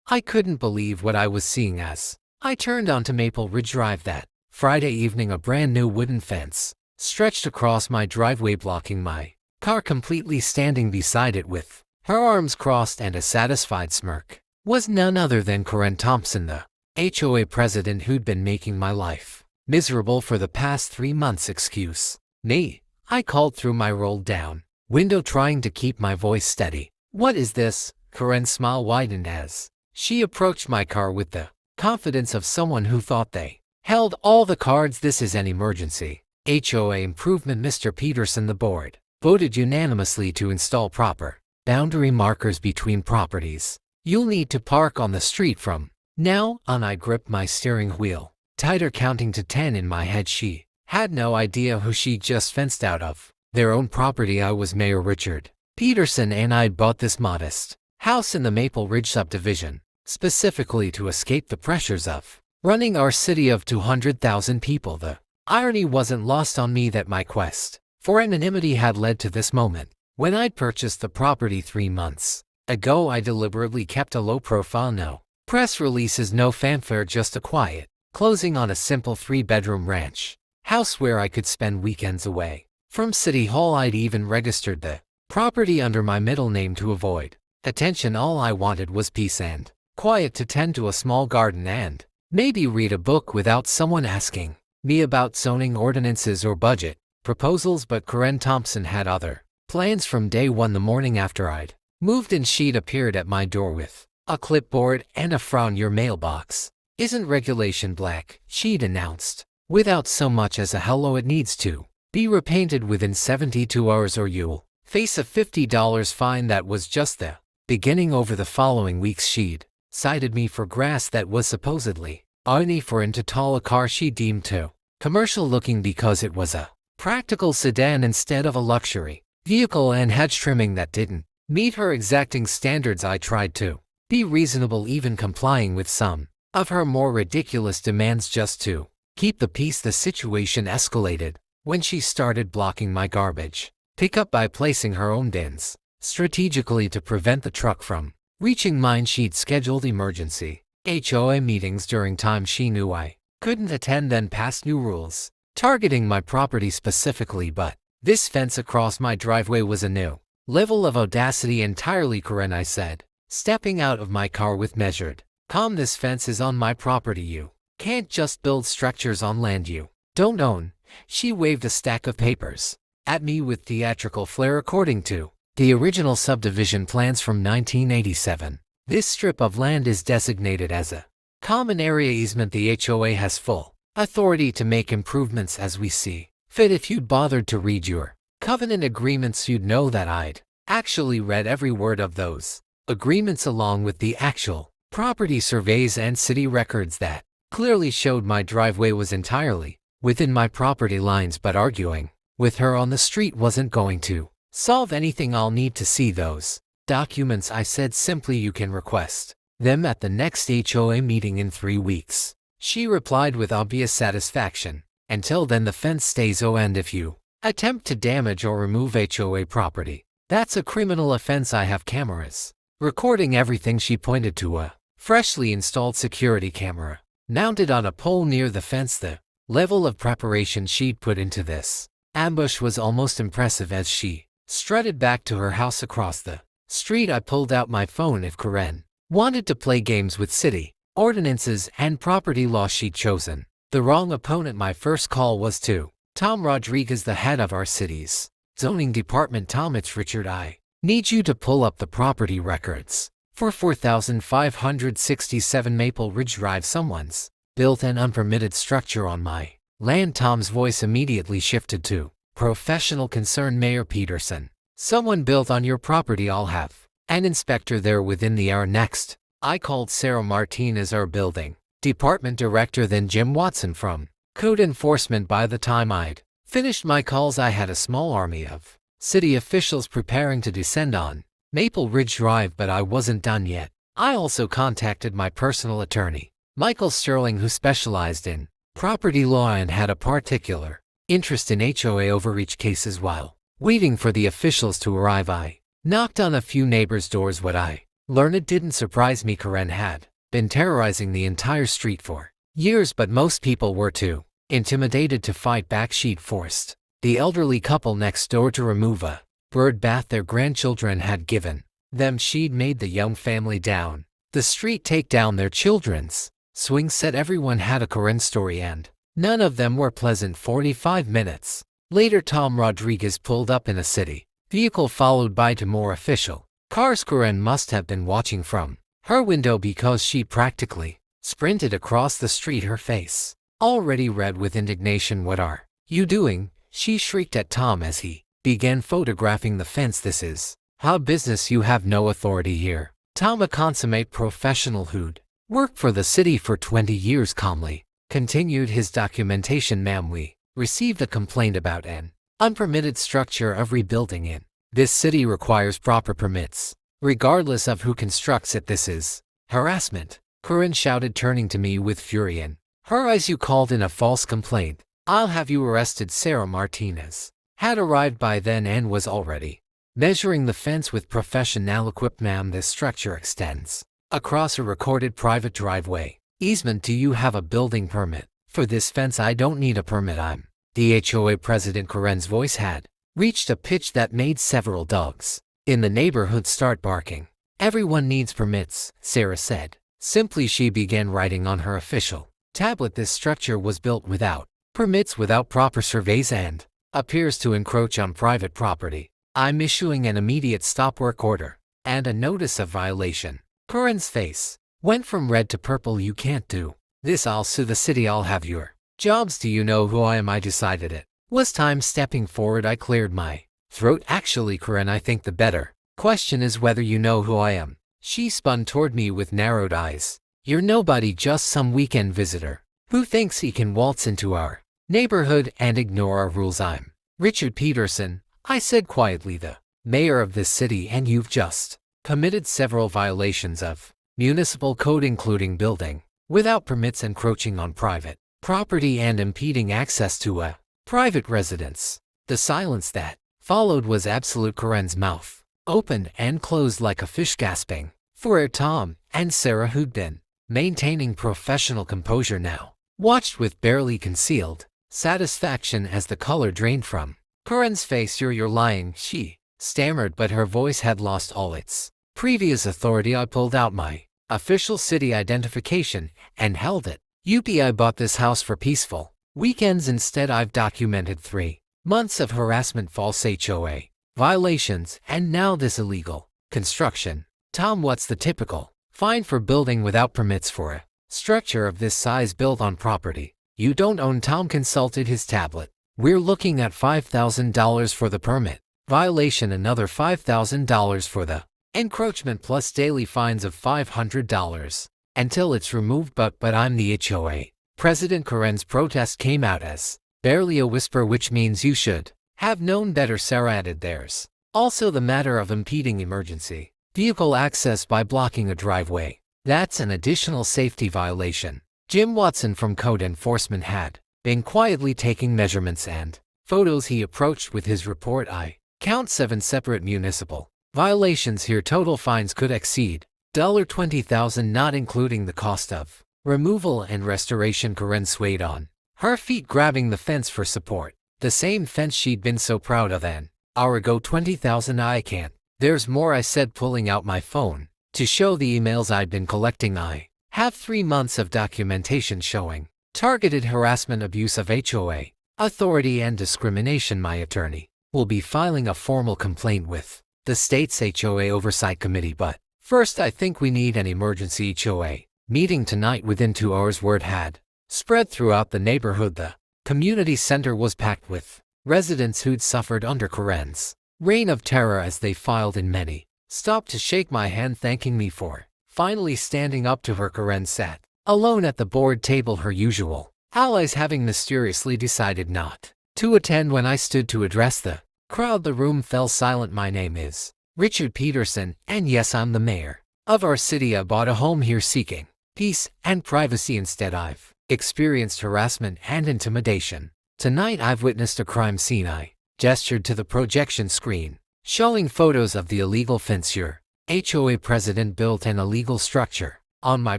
I couldn't believe what I was seeing as I turned onto Maple Ridge Drive that Friday evening. A brand new wooden fence stretched across my driveway, blocking my car completely. Standing beside it with her arms crossed and a satisfied smirk was none other than Karen Thompson, the HOA president who'd been making my life miserable for the past 3 months. "Excuse me," I called through my rolled-down window, trying to keep my voice steady. "What is this?" Karen's smile widened as she approached my car with the confidence of someone who thought they held all the cards. "This is an emergency HOA improvement, Mr. Peterson. The board voted unanimously to install proper boundary markers between properties. You'll need to park on the street from now on." I gripped my steering wheel tighter, counting to 10 in my head. She had no idea who she'd just fenced out of their own property. I was Mayor Richard Peterson, and I'd bought this modest house in the Maple Ridge subdivision specifically to escape the pressures of running our city of 200,000 people. The irony wasn't lost on me that my quest for anonymity had led to this moment. When I'd purchased the property 3 months ago, I deliberately kept a low profile. No press releases, no fanfare, just a quiet closing on a simple 3-bedroom ranch house where I could spend weekends away from City Hall. I'd even registered the property under my middle name to avoid attention. All I wanted was peace and quiet to tend to a small garden and maybe read a book without someone asking me about zoning ordinances or budget proposals. But Karen Thompson had other plans from day one. The morning after I'd moved in, she'd appeared at my door with a clipboard and a frown. "Your mailbox isn't regulation black," she'd announced, "without so much as a hello. It needs to be repainted within 72 hours or you'll face a $50 fine." That was just the beginning. Over the following weeks, she'd cited me for grass that was supposedly only for EntitledPeople. She deemed too commercial looking because it was a practical sedan instead of a luxury vehicle, and hedge trimming that didn't meet her exacting standards. I tried to be reasonable, even complying with some of her more ridiculous demands just to keep the peace. The situation escalated when she started blocking my garbage pickup by placing her own bins strategically to prevent the truck from reaching mine. She'd scheduled emergency HOA meetings during times she knew I couldn't attend, then passed new rules targeting my property specifically. But this fence across my driveway was a new level of audacity entirely. "Karen," I said, stepping out of my car with measured calm, "this fence is on my property. You can't just build structures on land you don't own." She waved a stack of papers at me with theatrical flair. "According to the original subdivision plans from 1987, this strip of land is designated as a common area easement. The HOA has full authority to make improvements as we see fit." If you'd bothered to read your covenant agreements, you'd know that I'd actually read every word of those agreements, along with the actual property surveys and city records that clearly showed my driveway was entirely within my property lines. But arguing with her on the street wasn't going to solve anything. "I'll need to see those documents," I said simply. "You can request them at the next HOA meeting in 3 weeks." She replied with obvious satisfaction. "Until then, the fence stays on, and if you attempt to damage or remove HOA property, that's a criminal offense. I have cameras recording everything." She pointed to a freshly installed security camera mounted on a pole near the fence. The level of preparation she'd put into this ambush was almost impressive. As she strutted back to her house across the street, I pulled out my phone. If Karen wanted to play games with city ordinances and property law, she'd chosen the wrong opponent. My first call was to Tom Rodriguez, the head of our city's zoning department. "Tom, it's Richard. I need you to pull up the property records for 4567 Maple Ridge Drive. Someone's built an unpermitted structure on my land." Tom's voice immediately shifted to professional concern. "Mayor Peterson, someone built on your property. I'll have an inspector there within the hour." Next, I called Sarah Martinez, our building department director, then Jim Watson from code enforcement. By the time I'd finished my calls, I had a small army of city officials preparing to descend on Maple Ridge Drive. But I wasn't done yet. I also contacted my personal attorney, Michael Sterling, who specialized in property law and had a particular interest in HOA overreach cases. While waiting for the officials to arrive, I knocked on a few neighbors' doors. What I Learned didn't surprise me. Karen had been terrorizing the entire street for years, but most people were too intimidated to fight back. She'd forced the elderly couple next door to remove a bird bath their grandchildren had given them. She'd made the young family down the street take down their children's swing set. Everyone had a Karen story, and none of them were pleasant. 45 minutes later, Tom Rodriguez pulled up in a city vehicle followed by two more official cars. Karen must have been watching from her window because she practically sprinted across the street, her face already red with indignation. "What are you doing?" she shrieked at Tom as he began photographing the fence. "This is how business. You have no authority here." Tom, a consummate professional who'd worked for the city for 20 years, calmly continued his documentation. "Ma'am, we received a complaint about an unpermitted structure of rebuilding in this city requires proper permits, regardless of who constructs it. This is harassment," Karen shouted, turning to me with fury in her eyes. "You called in a false complaint. I'll have you arrested." Sarah Martinez had arrived by then and was already measuring the fence with professional equipment. "Ma'am, this structure extends across a recorded private driveway easement. Do you have a building permit for this fence?" "I don't need a permit. I'm the HOA president." Karen's voice had reached a pitch that made several dogs in the neighborhood start barking. "Everyone needs permits," Sarah said simply. She began writing on her official tablet. "This structure was built without permits, without proper surveys, and appears to encroach on private property. I'm issuing an immediate stop work order and a notice of violation." Karen's face went from red to purple. "You can't do this. I'll sue the city. I'll have your jobs." "Do you know who I am?" I decided it was time. Stepping forward, I cleared my throat. "Actually, Karen, I think the better question is whether you know who I am." She spun toward me with narrowed eyes. "You're nobody, just some weekend visitor who thinks he can waltz into our neighborhood and ignore our rules." "I'm Richard Peterson," I said quietly, "the mayor of this city, and you've just committed several violations of municipal code, including building without permits, encroaching on private property, and impeding access to a private residence." The silence that followed was absolute. Karen's mouth opened and closed like a fish, gasping for air. Tom and Sarah, who'd been maintaining professional composure, now watched with barely concealed satisfaction as the color drained from Karen's face. You're lying," she stammered, but her voice had lost all its previous authority. I pulled out my official city identification and held it. "I bought this house for peaceful weekends. Instead, I've documented 3 months of harassment, false HOA violations, and now this illegal construction." "Tom, what's the typical fine for building without permits for a structure of this size built on property you don't own?" Tom consulted his tablet. "We're looking at $5,000 for the permit violation, another $5,000 for the encroachment, plus daily fines of $500 until it's removed." But I'm the HOA president." Karen's protest came out as barely a whisper. "Which means you should have known better," Sarah added. "There's also the matter of impeding emergency vehicle access by blocking a driveway. That's an additional safety violation." Jim Watson from Code Enforcement had been quietly taking measurements and photos. He approached with his report. "I count 7 separate municipal violations here. Total fines could exceed $20,000, not including the cost of removal and restoration." Karen swayed on her feet, grabbing the fence for support. The same fence she'd been so proud of an hour ago. $20,000. "I can't. There's more," I said, pulling out my phone to show the emails I'd been collecting. "I have 3 months of documentation showing targeted harassment, abuse of HOA authority, and discrimination. My attorney will be filing a formal complaint with the state's HOA Oversight Committee, but first I think we need an emergency HOA meeting tonight." Within 2 hours, word had spread throughout the neighborhood. The community center was packed with residents who'd suffered under Karen's reign of terror. As they filed in, many stopped to shake my hand, thanking me for finally standing up to her. Karen sat alone at the board table, her usual allies having mysteriously decided not to attend. When I stood to address the crowd, the room fell silent. "My name is Richard Peterson, and yes, I'm the mayor of our city. I bought a home here seeking peace and privacy. Instead, I've experienced harassment and intimidation. Tonight, I've witnessed a crime scene." I gestured to the projection screen, showing photos of the illegal fence you're HOA president built an illegal structure on my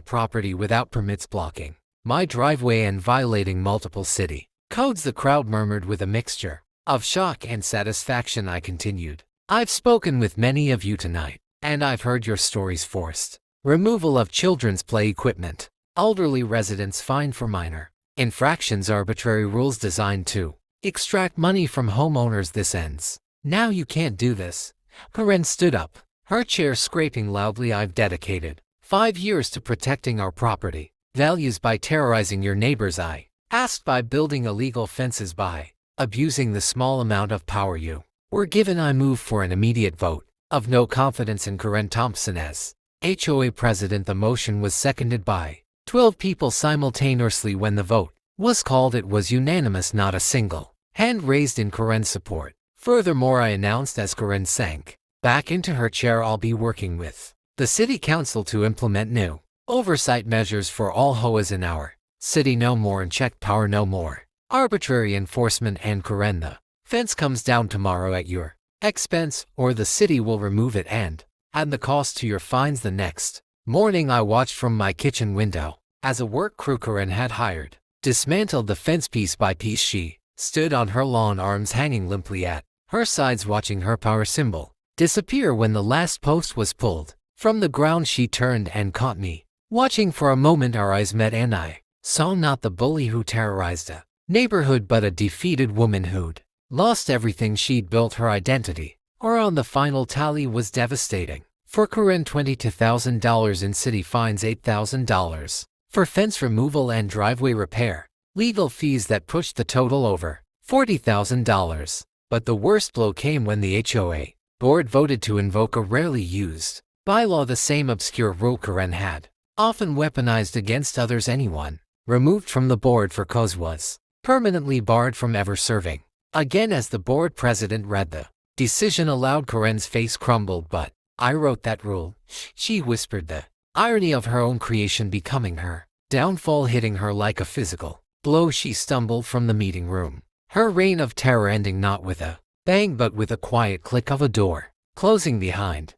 property without permits, blocking my driveway and violating multiple city codes. The crowd murmured with a mixture of shock and satisfaction. I continued. I've spoken with many of you tonight, and I've heard your stories. Forced removal of children's play equipment, elderly residents fined for minor infractions, arbitrary rules designed to extract money from homeowners. This ends. Now you can't do this. Karen stood up, her chair scraping loudly. I've dedicated 5 years to protecting our property values by terrorizing your neighbors. I asked, by building illegal fences, by abusing the small amount of power you were given. I move for an immediate vote of no confidence in Karen Thompson as HOA president. The motion was seconded by 12 people simultaneously. When the vote was called, it was unanimous, not a single hand raised in Karen's support. Furthermore, I announced as Karen sank back into her chair, I'll be working with the City Council to implement new oversight measures for all HOAs in our city. No more unchecked power, no more arbitrary enforcement. And Karen, the fence comes down tomorrow at your expense, or the city will remove it and add the cost to your fines. The next morning, I watched from my kitchen window as a work crew Karen had hired dismantled the fence piece by piece. She stood on her lawn, arms hanging limply at her sides, watching her power symbol disappear. When the last post was pulled from the ground, she turned and caught me watching. For a moment our eyes met, and I saw not the bully who terrorized a neighborhood, but a defeated woman who'd lost everything she'd built, her identity. On the final tally was devastating. For Karen, $22,000 in city fines, $8,000 for fence removal and driveway repair, legal fees that pushed the total over $40,000. But the worst blow came when the HOA board voted to invoke a rarely used bylaw, the same obscure rule Karen had often weaponized against others. Anyone removed from the board for cause was permanently barred from ever serving again. As the board president read the decision aloud, Karen's face crumbled. But I wrote that rule, she whispered, the irony of her own creation becoming her downfall, hitting her like a physical blow. She stumbled from the meeting room, her reign of terror ending not with a bang but with a quiet click of a door closing behind